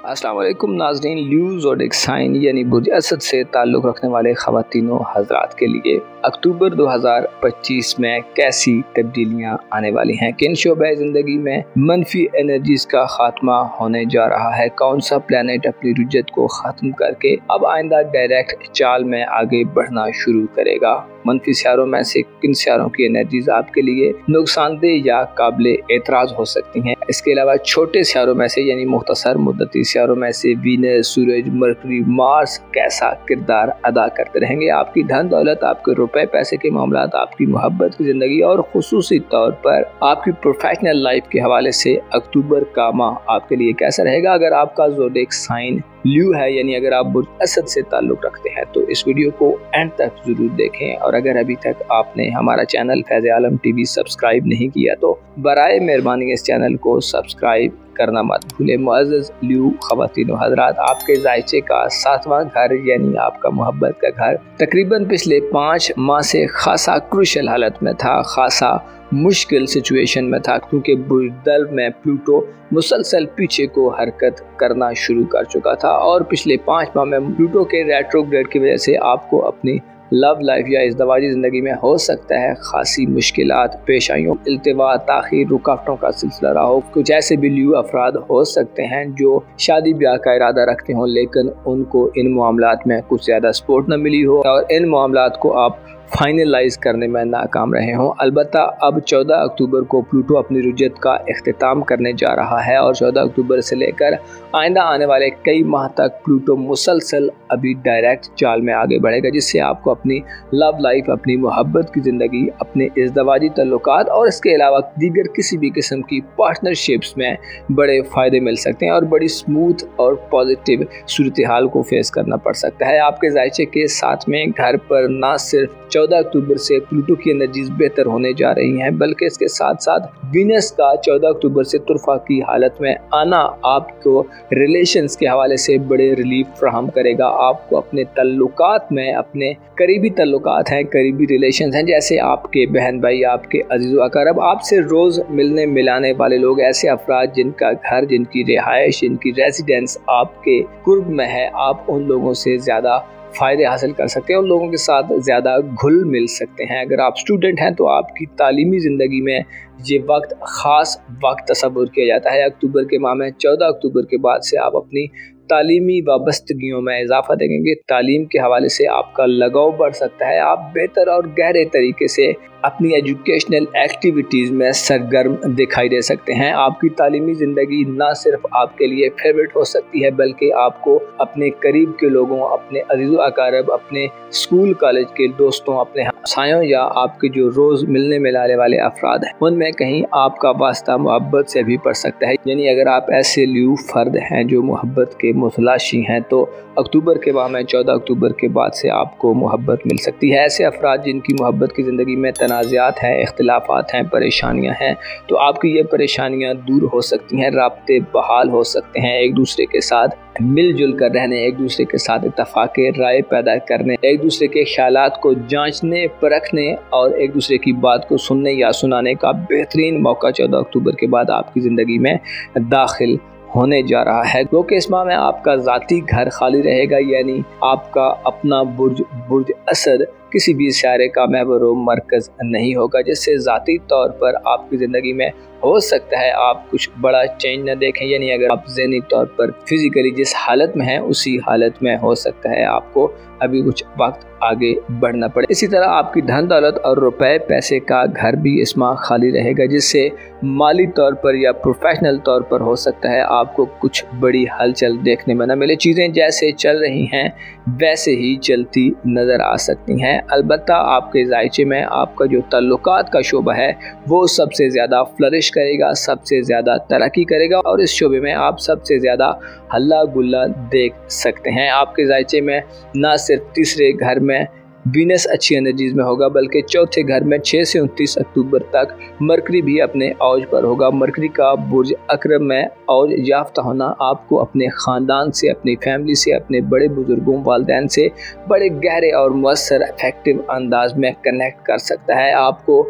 अस्सलाम वालेकुम नाज़रीन। ल्यू ज़ोडिक साइन यानी बुर्ज असद से ताल्लुक़ रखने वाले ख़वातीनो हज़रात के लिए अक्टूबर 2025 में कैसी तब्दीलियाँ आने वाली हैं, किन शोबे ज़िंदगी में मनफी एनर्जीज़ का ख़ात्मा होने जा रहा है, कौन सा प्लानट अपनी रुजत को ख़त्म करके अब आइंदा डायरेक्ट चाल में आगे बढ़ना शुरू करेगा, मनफी सियारों में से किन सियारों की एनर्जीज़ आपके लिए नुकसानदेह या काबिल एतराज़ हो सकती हैं। इसके अलावा छोटे सियारों में से यानी मुख्तसर मुद्दती सियारों में से वीनस, सूरज, मरकरी, मार्स कैसा किरदार अदा करते रहेंगे। आपकी धन दौलत, आपके रुपए पैसे के मामलात, आपकी मोहब्बत की ज़िंदगी और खुसूसी तौर पर आपकी प्रोफेशनल लाइफ के हवाले से अक्टूबर का माह आपके लिए कैसा रहेगा। अगर आपका ज़ोडिक साइन ल्यू है यानी अगर आप बुर्ज असद से ताल्लुक़ रखते हैं तो इस वीडियो को एंड तक ज़रूर देखें, और अगर अभी तक आपने हमारा चैनल फैज़ आलम टीवी सब्सक्राइब नहीं किया तो बराए मेहरबानी इस चैनल को सब्सक्राइब करना मत भूलें। मुअज़्ज़ज़ ल्यू ख़वातीनो हज़रात, आपके ज़ायचे का 7वां घर यानी आपका मोहब्बत का घर तकरीबन पिछले 5 माह से खासा क्रूशल हालत में था, खासा मुश्किल सिचुएशन में था, क्योंकि बुर्ज में प्लूटो मुसलसल पीछे को हरकत करना शुरू कर चुका था और पिछले 5 माह में प्लूटो के रेट्रोग्रेड की वजह से आपको अपनी लव लाइफ या इज़्दवाजी ज़िंदगी में हो सकता है खासी मुश्किलात पेश आइयों, इल्तिवा, ताख़ीर, रुकावटों का सिलसिला रहा हो। कुछ ऐसे भी ल्यू अफराद हो सकते हैं जो शादी ब्याह का इरादा रखते हों लेकिन उनको इन मामलात में कुछ ज़्यादा सपोर्ट न मिली हो और इन मामलात को आप फाइनलाइज करने में नाकाम रहे हों। अलबत्ता अब 14 अक्टूबर को प्लूटो अपनी रुजत का इख्तिताम करने जा रहा है और 14 अक्टूबर से लेकर आइंदा आने वाले कई माह तक प्लूटो मुसलसल अभी डायरेक्ट चाल में आगे बढ़ेगा, जिससे आपको अपनी लव लाइफ, अपनी मोहब्बत की ज़िंदगी, अपने इज़्दवाजी तल्लुकात और इसके अलावा दीगर किसी भी किस्म की पार्टनरशिप्स में बड़े फ़ायदे मिल सकते हैं और बड़ी स्मूथ और पॉजिटिव सूरत हाल को फेस करना पड़ सकता है। आपके ज़ायचे के साथ में घर पर ना सिर्फ 14 अक्टूबर से प्लूटो की एनर्जीज बेहतर होने जा रही हैं, बल्कि इसके साथ साथ वीनस का 14 अक्टूबर से तुरफा की हालत में आना आपको रिलेशंस के हवाले से बड़े रिलीफ फ्राहम करेगा। आपको अपने तल्लुकात में, अपने करीबी तल्लुकात हैं, करीबी रिलेशंस हैं, जैसे आपके बहन भाई, आपके अजीज़ व अक़रब, आपसे रोज़ मिलने मिलाने वाले लोग, ऐसे अफराद जिनका घर, जिनकी रिहाइश, जिनकी रेजिडेंस आपके कुर्ब में है, आप उन लोगों से ज़्यादा फ़ायदे हासिल कर सकते हैं, उन लोगों के साथ ज़्यादा घुल मिल सकते हैं। अगर आप स्टूडेंट हैं तो आपकी तालीमी ज़िंदगी में ये वक्त ख़ास वक्त तस्वुर किया जाता है। अक्टूबर के माह में 14 अक्टूबर के बाद से आप अपनी तालीमी वाबस्तगियों में इजाफा देखेंगे, तालीम के हवाले से आपका लगाव बढ़ सकता है, आप बेहतर और गहरे तरीके से अपनी एजुकेशनल एक्टिविटीज़ में सरगर्म दिखाई दे सकते हैं। आपकी तालीमी ज़िंदगी ना सिर्फ आपके लिए फेवरेट हो सकती है बल्कि आपको अपने करीब के लोगों, अपने अजीज़ व अक़ारब, अपने स्कूल कॉलेज के दोस्तों, अपने हमसायों या आपके जो रोज़ मिलने मिलाने वाले अफराद हैं उनमें कहीं आपका वास्ता मोहब्बत से भी पड़ सकता है। यानी अगर आप ऐसे ल्यू फ़र्द हैं जो मोहब्बत के मुतलाशी हैं तो अक्टूबर के माह में 14 अक्टूबर के बाद से आपको मोहब्बत मिल सकती है। ऐसे अफराद जिनकी मोहब्बत की ज़िंदगी में तनाज़ात हैं, इख्तिलाफ़ात हैं, परेशानियां हैं, तो आपकी ये परेशानियां दूर हो सकती हैं, राब्ते बहाल हो सकते हैं, एक दूसरे के साथ मिलजुल कर रहने, एक दूसरे के साथ इत्तफ़ाक़ राय पैदा करने, एक दूसरे के ख़यालात को जांचने परखने और एक दूसरे की बात को सुनने या सुनाने का बेहतरीन मौका 14 अक्टूबर के बाद आपकी ज़िंदगी में दाखिल होने जा रहा है। क्योंकि इस माह में आपका ज़ाती घर खाली रहेगा, यानी आपका अपना बुर्ज असद किसी भी सियारे का महवर मरकज़ नहीं होगा, जिससे ज़ाती तौर पर आपकी ज़िंदगी में हो सकता है आप कुछ बड़ा चेंज न देखें। यानी अगर आप ज़हनी तौर पर फिज़िकली जिस हालत में हैं उसी हालत में हो सकता है आपको अभी कुछ वक्त आगे बढ़ना पड़े। इसी तरह आपकी धन दौलत और रुपए पैसे का घर भी इस माह खाली रहेगा, जिससे माली तौर पर या प्रोफेशनल तौर पर हो सकता है आपको कुछ बड़ी हलचल देखने में न मिले। चीज़ें जैसे चल रही हैं वैसे ही चलती नज़र आ सकती हैं। अलबत्ता आपके ज़ायचे में आपका जो तल्लुकात का शोबा है वो सबसे ज़्यादा फ्लरिश करेगा, सबसे ज़्यादा तरक्की करेगा और इस शोबे में आप सबसे ज़्यादा हल्ला गुल्ला देख सकते हैं। आपके ज़ायचे में ना सिर्फ तीसरे घर में वीनस अच्छी एनर्जीज में होगा बल्कि चौथे घर में 6 से 29 अक्टूबर तक मरकरी भी अपने औज पर होगा। मरकरी का बुर्ज अकरब में औज याफ्ता होना आपको अपने ख़ानदान से, अपनी फैमिली से, अपने बड़े बुजुर्गों, वालिदैन से बड़े गहरे और मुअस्सर इफेक्टिव अंदाज में कनेक्ट कर सकता है। आपको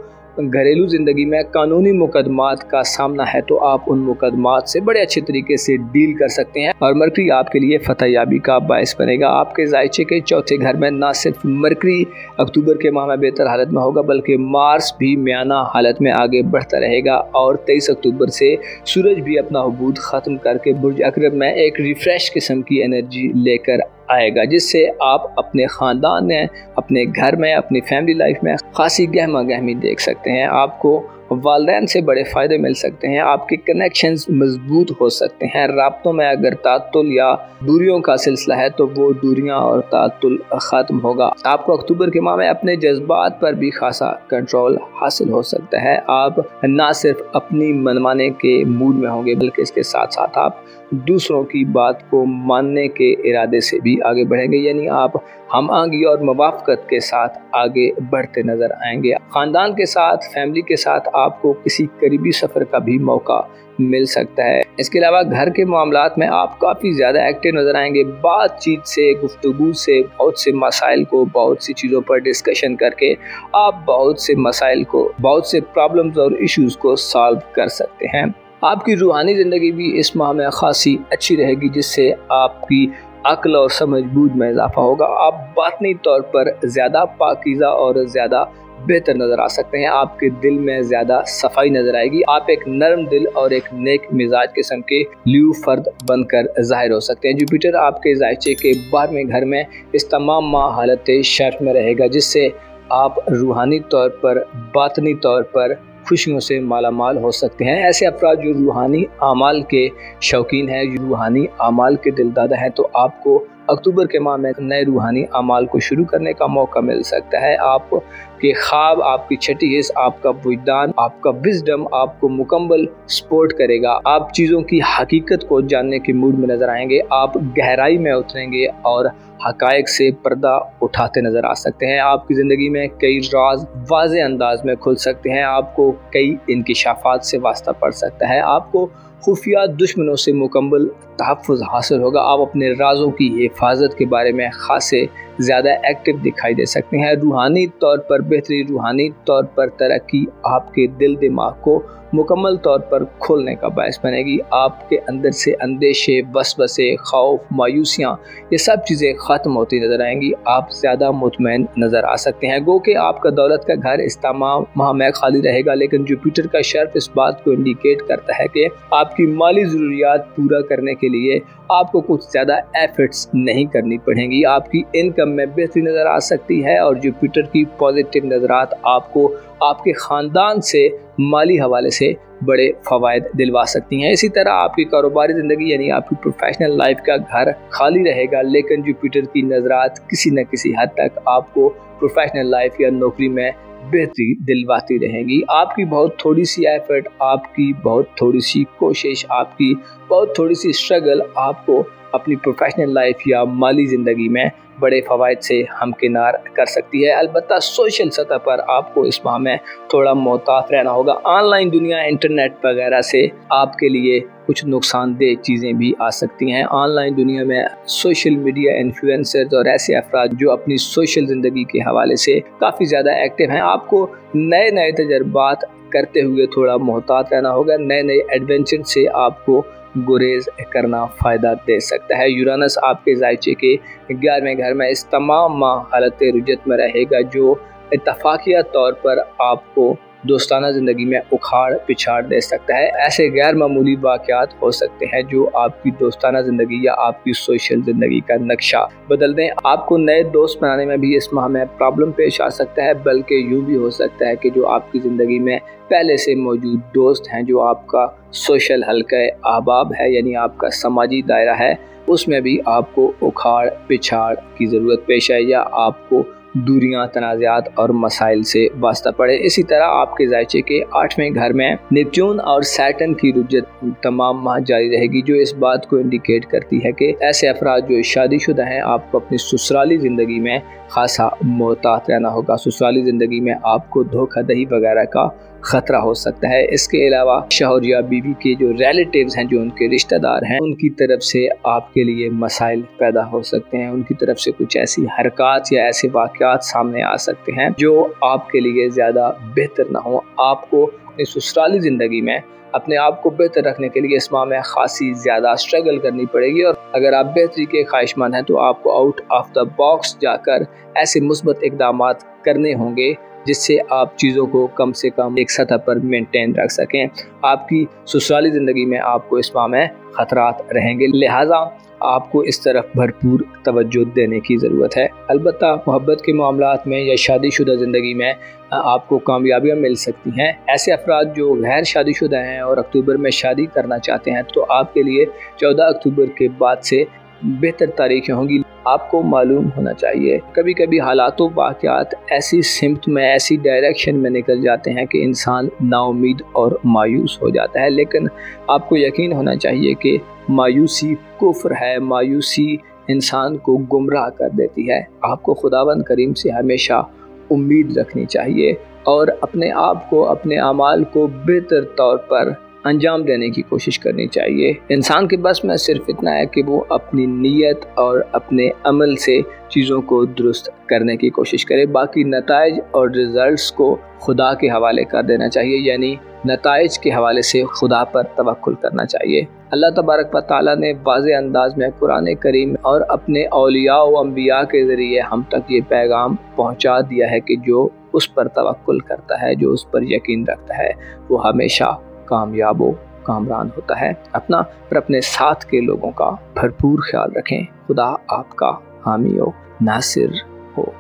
घरेलू ज़िंदगी में कानूनी मुकदमात का सामना है तो आप उन मुकदमात से बड़े अच्छे तरीके से डील कर सकते हैं और मरकरी आपके लिए फतह याबी का बायस बनेगा। आपके जायचे के चौथे घर में ना सिर्फ मरकरी अक्टूबर के माह में बेहतर हालत में होगा बल्कि मार्स भी म्याना हालत में आगे बढ़ता रहेगा और 23 अक्टूबर से सूरज भी अपना हुबूद ख़त्म करके बुर्ज अकरब में एक रिफ्रेश किस्म की एनर्जी लेकर आएगा, जिससे आप अपने ख़ानदान में, अपने घर में, अपनी फैमिली लाइफ में खासी गहमा गहमी देख सकते हैं। आपको वालिदैन से बड़े फ़ायदे मिल सकते हैं, आपके कनेक्शंस मजबूत हो सकते हैं। राब्तों में अगर तातुल या दूरियों का सिलसिला है तो वो दूरियां और तातुल ख़त्म होगा। आपको अक्टूबर के माह में अपने जज्बात पर भी खासा कंट्रोल हासिल हो सकता है। आप ना सिर्फ अपनी मनमाने के मूड में होंगे बल्कि इसके साथ साथ आप दूसरों की बात को मानने के इरादे से भी आगे बढ़ेंगे, यानी आप हम आंगी और मुवाफ़क़त के साथ आगे बढ़ते नज़र आएंगे। ख़ानदान के साथ, फैमिली के साथ आपको किसी करीबी सफ़र का भी मौका मिल सकता है। इसके अलावा घर के मामलात में आप काफ़ी ज़्यादा एक्टिव नज़र आएंगे। बातचीत से, गुफ्तगू से बहुत से मसाइल को, बहुत सी चीज़ों पर डिस्कशन करके आप बहुत से मसाइल को, बहुत से प्रॉब्लम्स और इश्यूज़ को सॉल्व कर सकते हैं। आपकी रूहानी ज़िंदगी भी इस माह में खासी अच्छी रहेगी, जिससे आपकी अक्ल और समझ बूझ में इजाफा होगा। आप बातनी तौर पर ज़्यादा पाकीज़ा और ज़्यादा बेहतर नज़र आ सकते हैं। आपके दिल में ज़्यादा सफाई नज़र आएगी। आप एक नरम दिल और एक नेक मिजाज किस्म के लियू फर्द बनकर ज़ाहिर हो सकते हैं। जुपिटर आपके जायचे के 12वें घर में इस तमाम माह हालत शर्फ में रहेगा, जिससे आप रूहानी तौर पर, बातनी तौर पर खुशियों से मालामाल हो सकते हैं। ऐसे अफराद जो रूहानी आमाल के शौकीन हैं, जो रूहानी आमाल के दिलदादा हैं, तो आपको अक्टूबर के माह में नए रूहानी अमाल को शुरू करने का मौका मिल सकता है। आपके ख्वाब, आपकी छठी हिस्स, आपका वजदान, आपका विजडम आपको मुकम्मल सपोर्ट करेगा। आप चीज़ों की हकीकत को जानने के मूड में नज़र आएंगे। आप गहराई में उतरेंगे और हकायक से पर्दा उठाते नज़र आ सकते हैं। आपकी ज़िंदगी में कई राज वाज़े अंदाज में खुल सकते हैं। आपको कई इंकिशाफात से वास्ता पड़ सकता है। आपको खुफिया दुश्मनों से मुकम्मल तहफ़्फ़ुज़ हासिल होगा। आप अपने राज़ों की हिफाजत के बारे में खासे ज़्यादा एक्टिव दिखाई दे सकते हैं। रूहानी तौर पर बेहतरी, रूहानी तौर पर तरक्की आपके दिल दिमाग को मुकम्मल तौर पर खोलने का बायस बनेगी। आपके अंदर से अंदेशे, वसवसे, खौफ, मायूसियाँ, ये सब चीज़ें ख़त्म होती नज़र आएंगी। आप ज़्यादा मुतमईन नज़र आ सकते हैं। गो कि आपका दौलत का घर इस तमाम माह में खाली रहेगा, लेकिन जुपिटर का शर्फ इस बात को इंडिकेट करता है कि आपकी माली ज़रूरियात पूरा करने के लिए आपको कुछ ज़्यादा एफर्ट्स नहीं करनी पड़ेंगी। आपकी इनकम में बेहतरी नज़र आ सकती है और जुपिटर की पॉजिटिव नज़रात आपको आपके ख़ानदान से माली हवाले से बड़े फ़वाइद दिलवा सकती हैं। इसी तरह आपकी कारोबारी ज़िंदगी यानी आपकी प्रोफेशनल लाइफ का घर खाली रहेगा, लेकिन जुपिटर की नज़रात किसी न किसी हद तक आपको प्रोफेशनल लाइफ या नौकरी में बेहतरी दिलवाती रहेंगी। आपकी बहुत थोड़ी सी एफर्ट, आपकी बहुत थोड़ी सी कोशिश, आपकी बहुत थोड़ी सी स्ट्रगल आपको अपनी प्रोफेशनल लाइफ या माली ज़िंदगी में बड़े फ़वाइद से हमकिनार कर सकती है। अलबत्ता सोशल सतह पर आपको इस माह में थोड़ा मोहतात रहना होगा। ऑनलाइन दुनिया, इंटरनेट वगैरह से आपके लिए कुछ नुकसानदेह चीज़ें भी आ सकती हैं। ऑनलाइन दुनिया में सोशल मीडिया इन्फ्लुएंसर्स और ऐसे अफराद जो अपनी सोशल ज़िंदगी के हवाले से काफ़ी ज़्यादा एक्टिव हैं, आपको नए नए तजर्बात करते हुए थोड़ा मोहतात रहना होगा। नए नए एडवेंचर से आपको गुरेज करना फ़ायदा दे सकता है। यूरानस आपके जायचे के 11वें घर में इस तमाम माह हालत रुजत में रहेगा, जो इत्तफाकिया तौर पर आपको दोस्ताना ज़िंदगी में उखाड़ पिछाड़ दे सकता है। ऐसे गैर मामूली वाक़यात हो सकते हैं जो आपकी दोस्ताना ज़िंदगी या आपकी सोशल ज़िंदगी का नक्शा बदल दें। आपको नए दोस्त बनाने में भी इस माह में प्रॉब्लम पेश आ सकता है, बल्कि यूँ भी हो सकता है कि जो आपकी ज़िंदगी में पहले से मौजूद दोस्त हैं, जो आपका सोशल हल्का अहबाब है यानी आपका समाजी दायरा है, उसमें भी आपको उखाड़ पिछाड़ की ज़रूरत पेश आए या आपको दूरियां, तनाज़ात और मसाइल से वास्ता पड़े। इसी तरह आपके जायचे के 8वें घर में नेपच्यून और सैटर्न की रुजत तमाम माह जारी रहेगी, जो इस बात को इंडिकेट करती है कि ऐसे अफराद जो शादीशुदा हैं, आपको अपनी ससुराली ज़िंदगी में खासा मोहतात रहना होगा। ससुराली ज़िंदगी में आपको धोखाधड़ी वगैरह का ख़तरा हो सकता है। इसके अलावा शौहर या बीवी के जो रिलेटिव्स हैं, जो उनके रिश्तेदार हैं, उनकी तरफ से आपके लिए मसाइल पैदा हो सकते हैं। उनकी तरफ से कुछ ऐसी हरकत या ऐसे वाक़ वाक़यात सामने आ सकते हैं जो आपके लिए ज़्यादा बेहतर ना हो। आपको अपनी ससुराली ज़िंदगी में अपने आप को बेहतर रखने के लिए इस माह में खासी ज़्यादा स्ट्रगल करनी पड़ेगी, और अगर आप बेहतरी के ख्वाहिशमंद हैं तो आपको आउट ऑफ द बॉक्स जाकर ऐसे मुस्बत इक़दाम करने होंगे जिससे आप चीज़ों को कम से कम एक सतह पर मेंटेन रख सकें। आपकी ससुराली ज़िंदगी में आपको इस माह में ख़तरात रहेंगे, लिहाजा आपको इस तरफ भरपूर तवज्जो देने की ज़रूरत है। अलबत्ता मोहब्बत के मामलात में या शादीशुदा ज़िंदगी में आपको कामयाबियाँ मिल सकती हैं। ऐसे अफराद जो गैर शादीशुदा हैं और अक्टूबर में शादी करना चाहते हैं तो आपके लिए 14 अक्टूबर के बाद से बेहतर तारीखें होंगी। आपको मालूम होना चाहिए कभी कभी हालात वाक़यात ऐसी सिमत में, ऐसी डायरेक्शन में निकल जाते हैं कि इंसान नाउमीद और मायूस हो जाता है, लेकिन आपको यकीन होना चाहिए कि मायूसी कुफ्र है, मायूसी इंसान को गुमराह कर देती है। आपको खुदावंद करीम से हमेशा उम्मीद रखनी चाहिए और अपने आप को, अपने अमाल को बेहतर तौर पर अंजाम देने की कोशिश करनी चाहिए। इंसान के बस में सिर्फ इतना है कि वो अपनी नीयत और अपने अमल से चीज़ों को दुरुस्त करने की कोशिश करे। बाकी नताइज और रिज़ल्ट्स को खुदा के हवाले कर देना चाहिए, यानी नताइज के हवाले से खुदा पर तवक्कुल करना चाहिए। अल्लाह तबारक व तआला ने वाज़ेह अंदाज में कुरान करीम और अपने औलिया व अंबिया के ज़रिए हम तक ये पैगाम पहुँचा दिया है कि जो उस पर तवक्कुल करता है, जो उस पर यकीन रखता है, वो हमेशा कामयाब व कामरान होता है। अपना और अपने साथ के लोगों का भरपूर ख्याल रखें। खुदा आपका हामी हो, नासिर हो।